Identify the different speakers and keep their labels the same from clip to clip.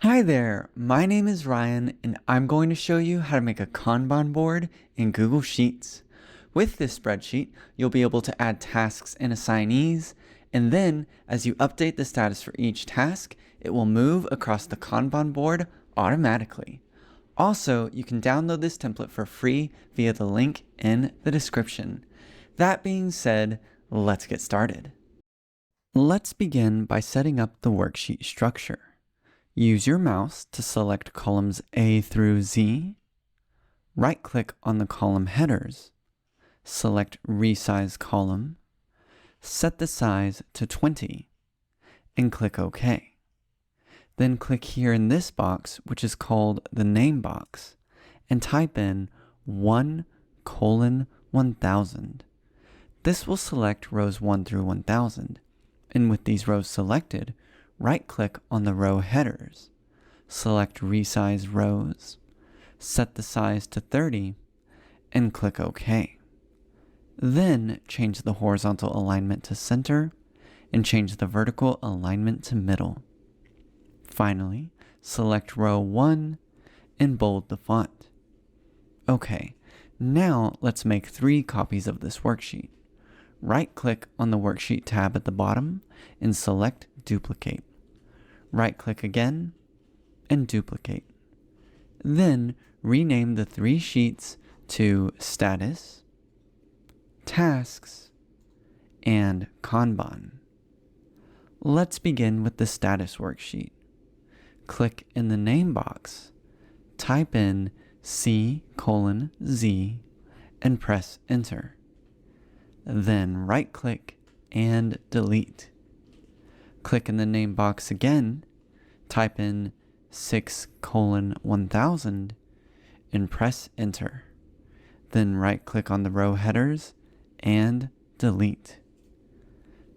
Speaker 1: Hi there, my name is Ryan and I'm going to show you how to make a Kanban board in Google Sheets. With this spreadsheet, you'll be able to add tasks and assignees, and then as you update the status for each task, it will move across the Kanban board automatically. Also, you can download this template for free via the link in the description. That being said, let's get started. Let's begin by setting up the worksheet structure. Use your mouse to select columns A through Z. Right-click on the column headers. Select Resize Column. Set the size to 20 and click OK. Then click here in this box, which is called the name box, and type in 1:1000. This will select rows 1 through 1000, and with these rows selected, right-click on the row headers, select Resize Rows, set the size to 30, and click OK. Then change the horizontal alignment to center, and change the vertical alignment to middle. Finally, select row 1, and bold the font. OK, now let's make 3 copies of this worksheet. Right-click on the Worksheet tab at the bottom, and select Duplicate. Right-click again, and duplicate. Then rename the 3 sheets to Status, Tasks, and Kanban. Let's begin with the Status worksheet. Click in the name box, type in C:Z, and press Enter. Then right-click and delete. Click in the name box again, type in 6:1000, and press Enter. Then right-click on the row headers and delete.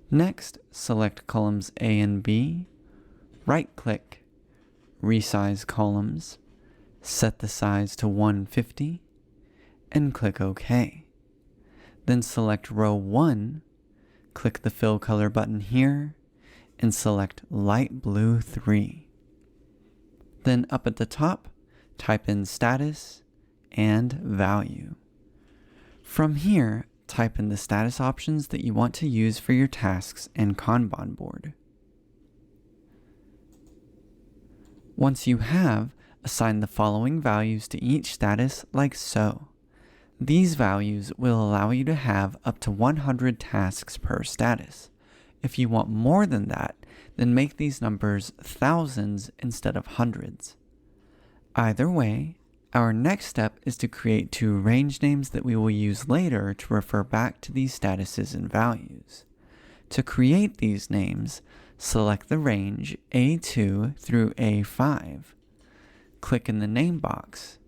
Speaker 1: Next, select columns A and B, right-click, resize columns, set the size to 150, and click OK. Then select row 1, click the Fill Color button here, and select light blue 3. Then up at the top, type in status and value. From here, type in the status options that you want to use for your tasks and Kanban board. Once you have, assign the following values to each status like so. These values will allow you to have up to 100 tasks per status. If you want more than that, then make these numbers thousands instead of hundreds. Either way, our next step is to create 2 range names that we will use later to refer back to these statuses and values. To create these names, select the range A2 through A5. Click in the name box,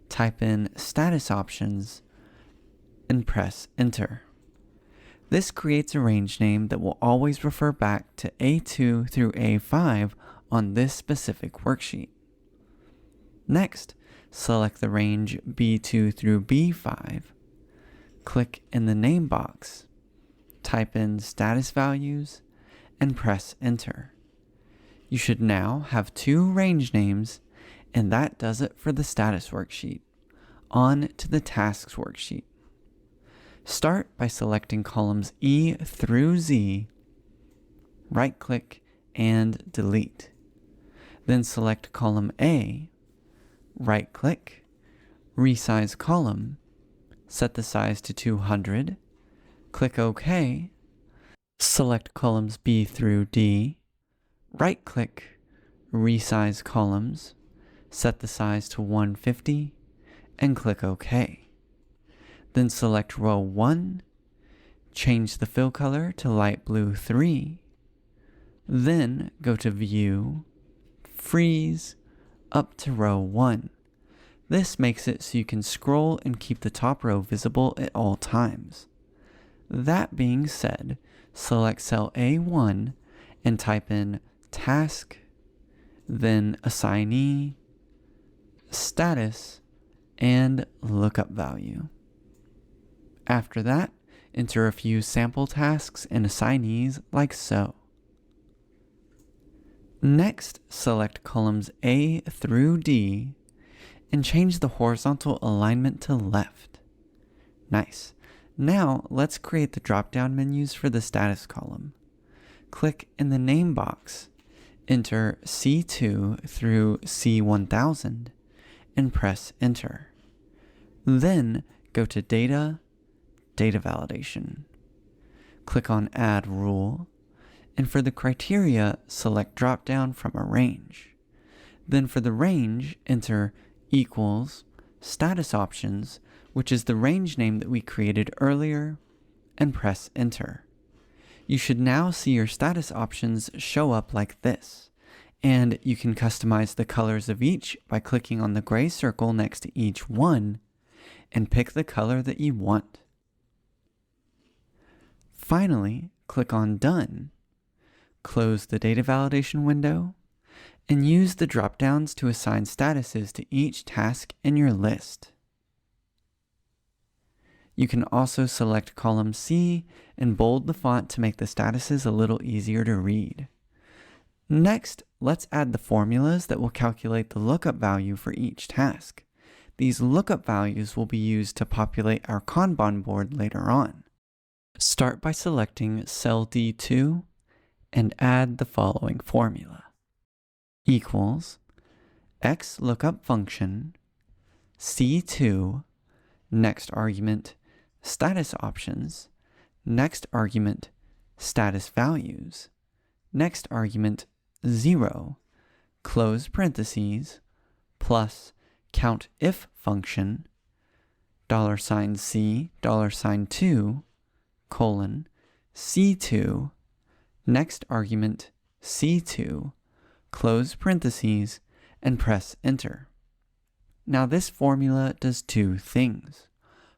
Speaker 1: type in Status Options, and press Enter. This creates a range name that will always refer back to A2 through A5 on this specific worksheet. Next, select the range B2 through B5. Click in the name box, type in status values, and press Enter. You should now have 2 range names, and that does it for the status worksheet. On to the tasks worksheet. Start by selecting columns E through Z, right-click and delete. Then select column A, right-click, resize column, set the size to 200, click OK, select columns B through D, right-click, resize columns, set the size to 150, and click OK. Then select row 1, change the fill color to light blue 3, then go to View, Freeze, up to row 1. This makes it so you can scroll and keep the top row visible at all times. That being said, select cell A1 and type in Task, then Assignee, Status, and Lookup Value. After that, enter a few sample tasks and assignees like so. Next, select columns A through D and change the horizontal alignment to left. Nice. Now, let's create the drop-down menus for the status column. Click in the name box, enter C2 through C1000, and press enter. Then, go to Data, Data Validation. Click on Add Rule, and for the criteria, select drop-down from a range. Then for the range, enter equals status options, which is the range name that we created earlier, and press enter. You should now see your status options show up like this, and you can customize the colors of each by clicking on the gray circle next to each one and pick the color that you want. Finally, click on Done. Close the data validation window and use the drop-downs to assign statuses to each task in your list. You can also select column C and bold the font to make the statuses a little easier to read. Next, let's add the formulas that will calculate the lookup value for each task. These lookup values will be used to populate our Kanban board later on. Start by selecting cell D2 and add the following formula. Equals X lookup function, C2, next argument, status options, next argument, status values, next argument, 0, close parentheses, plus count if function, $C, $2, colon, C2, next argument, C2, close parentheses, and press enter. Now this formula does two things.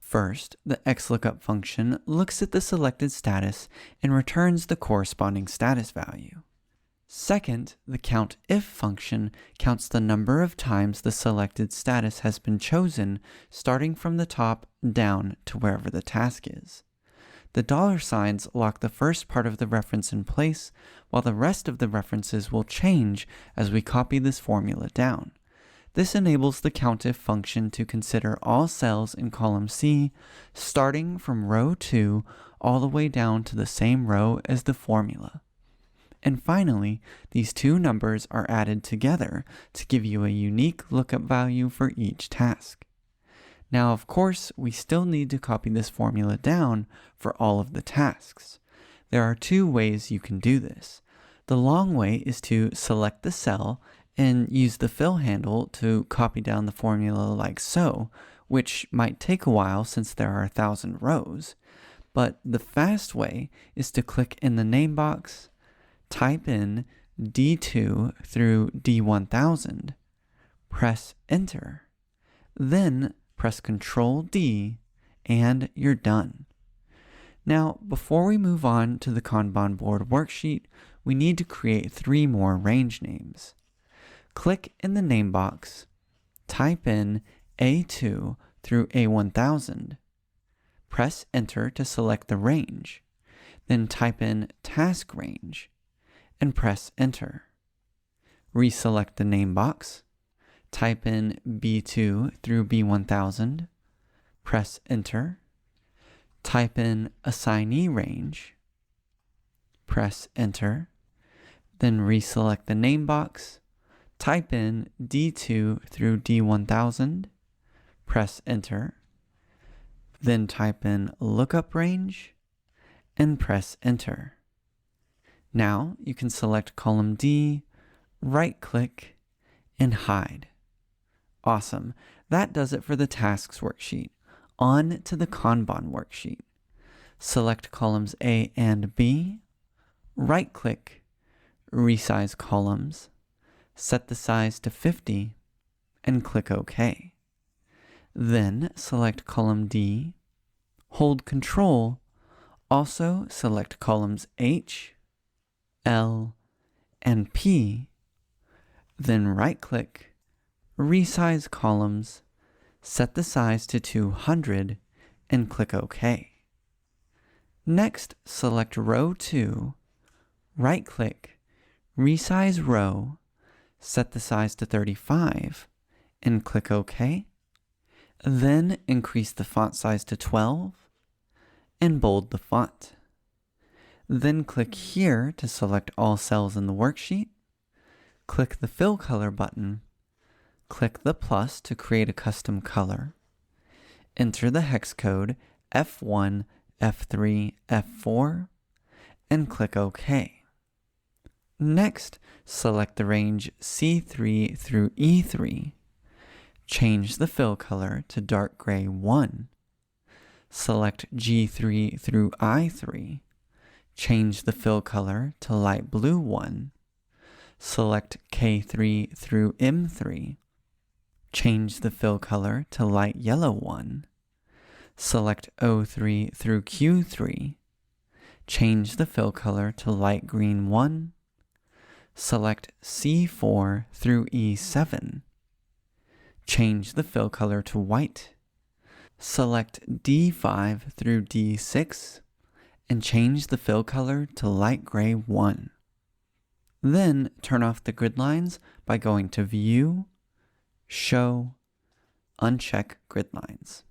Speaker 1: First, the XLOOKUP function looks at the selected status and returns the corresponding status value. Second, the COUNTIF function counts the number of times the selected status has been chosen, starting from the top down to wherever the task is. The $signs lock the first part of the reference in place, while the rest of the references will change as we copy this formula down. This enables the COUNTIF function to consider all cells in column C, starting from row 2 all the way down to the same row as the formula. And finally, these two numbers are added together to give you a unique lookup value for each task. Now, of course, we still need to copy this formula down for all of the tasks. There are two ways you can do this. The long way is to select the cell and use the fill handle to copy down the formula like so, which might take a while since there are 1,000 rows. But the fast way is to click in the name box, type in D2 through D1000, press enter, then press Ctrl D, and you're done. Now, before we move on to the Kanban board worksheet, we need to create 3 more range names. Click in the name box, type in A2 through A1000, press enter to select the range, then type in task range, and press enter. Reselect the name box, type in B2 through B1000, press enter, type in assignee range, press enter, then reselect the name box, type in D2 through D1000, press enter, then type in lookup range, and press enter. Now you can select column D, right-click, and hide. Awesome. That does it for the tasks worksheet. On to the Kanban worksheet. Select columns A and B, right-click, resize columns, set the size to 50, and click OK. Then select column D, hold Control, also select columns H, L, and P, then right-click, resize columns, set the size to 200, and click OK. Next, select row 2, right-click, resize row, set the size to 35, and click OK. Then increase the font size to 12 and bold the font. Then click here to select all cells in the worksheet. Click the Fill Color button. Click the plus to create a custom color. Enter the hex code F1, F3, F4, and click OK. Next, select the range C3 through E3. Change the fill color to dark gray 1. Select G3 through I3. Change the fill color to light blue 1. Select K3 through M3. Change the fill color to light yellow 1. Select O3 through Q3. Change the fill color to light green 1. Select C4 through E7. Change the fill color to white. Select D5 through D6 and change the fill color to light gray 1. Then turn off the grid lines by going to View, Show, uncheck grid lines.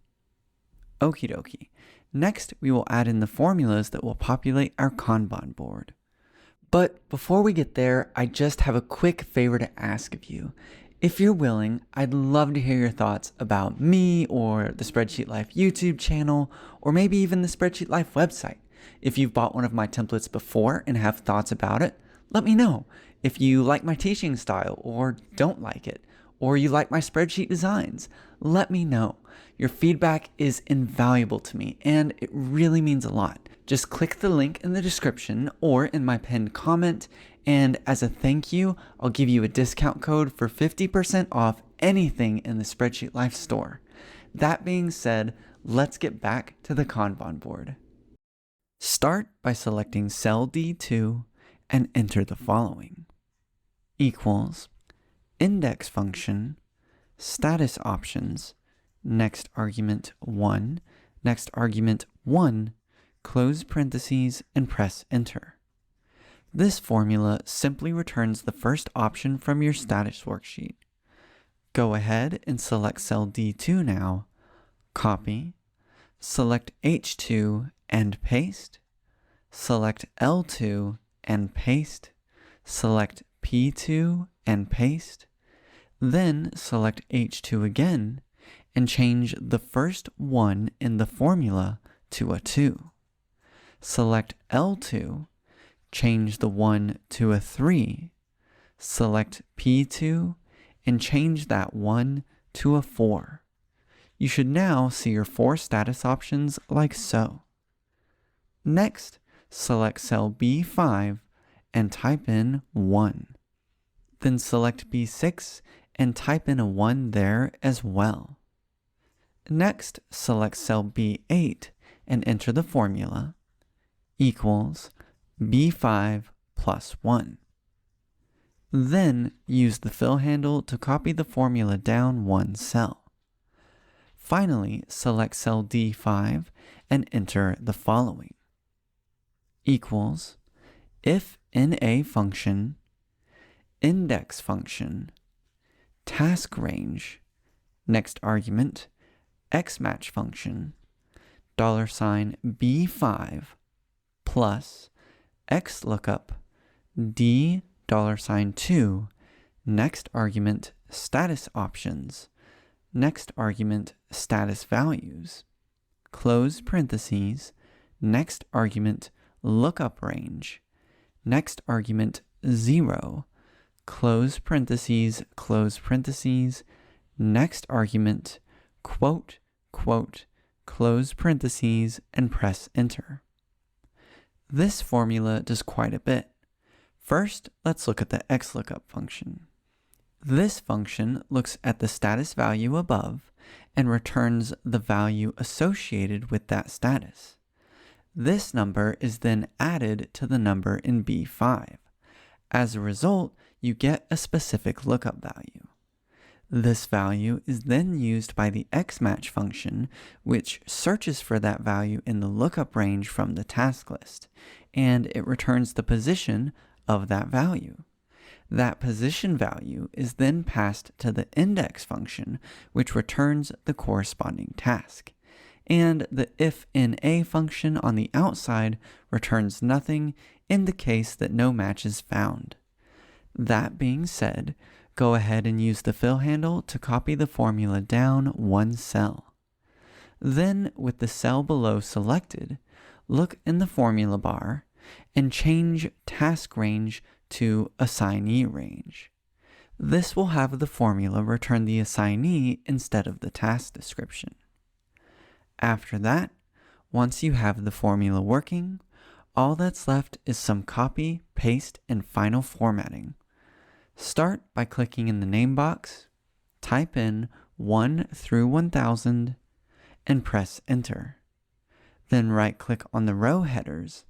Speaker 1: Okie dokie. Next, we will add in the formulas that will populate our Kanban board. But before we get there, I just have a quick favor to ask of you. If you're willing, I'd love to hear your thoughts about me or the Spreadsheet Life YouTube channel, or maybe even the Spreadsheet Life website. If you've bought one of my templates before and have thoughts about it, let me know. If you like my teaching style or don't like it, or you like my spreadsheet designs, let me know. Your feedback is invaluable to me, and it really means a lot. Just click the link in the description or in my pinned comment, and as a thank you, I'll give you a discount code for 50% off anything in the Spreadsheet Life store. That being said, let's get back to the Kanban board. Start by selecting cell D2 and enter the following. Equals, index function, status options, next argument 1, next argument 1, close parentheses and press enter. This formula simply returns the first option from your status worksheet. Go ahead and select cell D2 now, copy, select H2 and paste, select L2 and paste, select P2 and paste, then select H2 again and change the first 1 in the formula to a 2. Select L2, change the 1 to a 3, select P2 and change that 1 to a 4. You should now see your 4 status options like so. Next, select cell B5 and type in 1. Then select B6 and type in a 1 there as well. Next, select cell B8 and enter the formula equals B5 plus 1. Then use the fill handle to copy the formula down 1 cell. Finally, select cell D5 and enter the following. Equals, if in a function, index function, task range, next argument, xmatch function, $B5 plus xlookup $2, next argument, status options, next argument, status values, close parentheses, next argument, lookup range, next argument, 0, close parentheses, next argument, quote, quote, close parentheses, and press enter. This formula does quite a bit. First, let's look at the xlookup function. This function looks at the status value above and returns the value associated with that status. This number is then added to the number in B5. As a result, you get a specific lookup value. This value is then used by the xmatch function, which searches for that value in the lookup range from the task list, and it returns the position of that value. That position value is then passed to the index function, which returns the corresponding task. And the ifNA function on the outside returns nothing in the case that no match is found. That being said, go ahead and use the fill handle to copy the formula down one cell. Then, with the cell below selected, look in the formula bar and change task range to assignee range. This will have the formula return the assignee instead of the task description. After that, once you have the formula working, all that's left is some copy, paste, and final formatting. Start by clicking in the name box, type in 1 through 1000, and press enter. Then right-click on the row headers,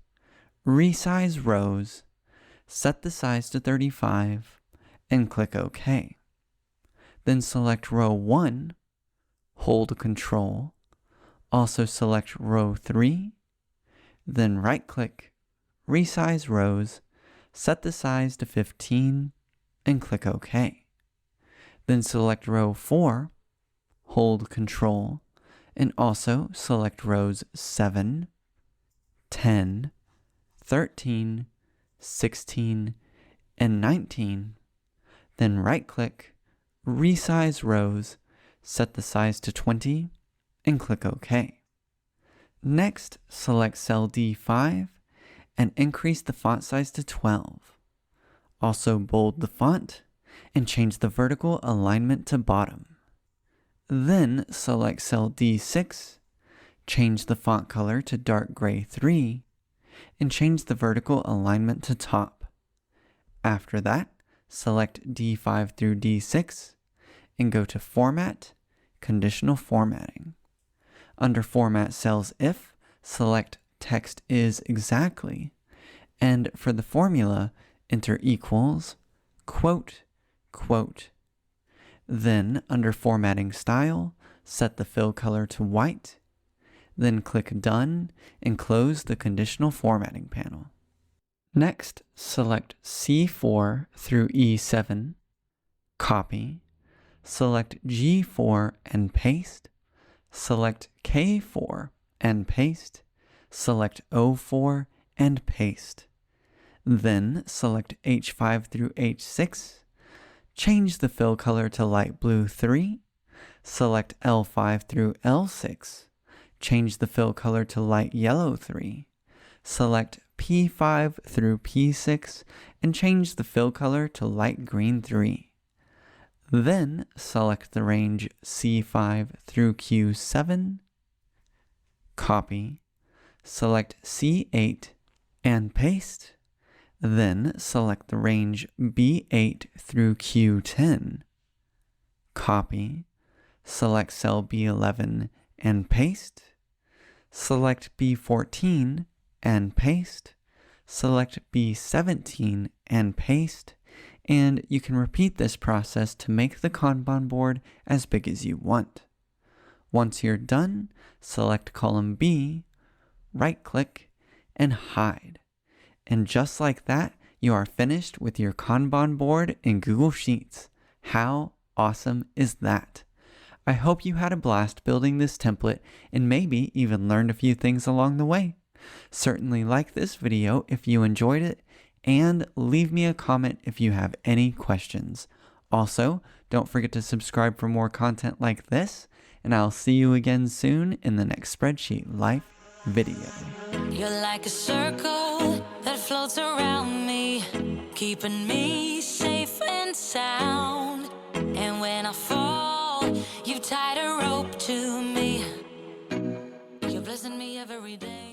Speaker 1: resize rows, set the size to 35, and click OK. Then select row 1, hold Control, also select row 3, then right-click, resize rows, set the size to 15, and click OK. Then select row 4, hold Control, and also select rows 7, 10, 13, 16, and 19. Then right-click, resize rows, set the size to 20, and click OK. Next, select cell D5 and increase the font size to 12. Also bold the font and change the vertical alignment to bottom. Then select cell D6, change the font color to dark gray 3, and change the vertical alignment to top. After that, select D5 through D6 and go to Format, Conditional Formatting. Under Format Cells If, select Text is exactly, and for the formula, enter equals, quote, quote. Then, under Formatting Style, set the fill color to white, then click Done and close the Conditional Formatting panel. Next, select C4 through E7, copy, select G4 and paste, select K4 and paste, select O4 and paste. Then select H5 through H6, change the fill color to light blue 3, select L5 through L6, change the fill color to light yellow 3, select P5 through P6, and change the fill color to light green 3. Then select the range C5 through Q7, copy, select C8 and paste, then select the range B8 through Q10, copy, select cell B11 and paste, select B14 and paste, select B17 and paste, and you can repeat this process to make the Kanban board as big as you want. Once you're done, select column B, right-click, and hide. And just like that, you are finished with your Kanban board in Google Sheets. How awesome is that? I hope you had a blast building this template and maybe even learned a few things along the way. Certainly like this video if you enjoyed it, and leave me a comment if you have any questions. Also, don't forget to subscribe for more content like this, and I'll see you again soon in the next Spreadsheet Life video.
Speaker 2: You're like a circle that floats around me, keeping me safe and sound. And when I fall, you tied a rope to me. You're blessing me every day.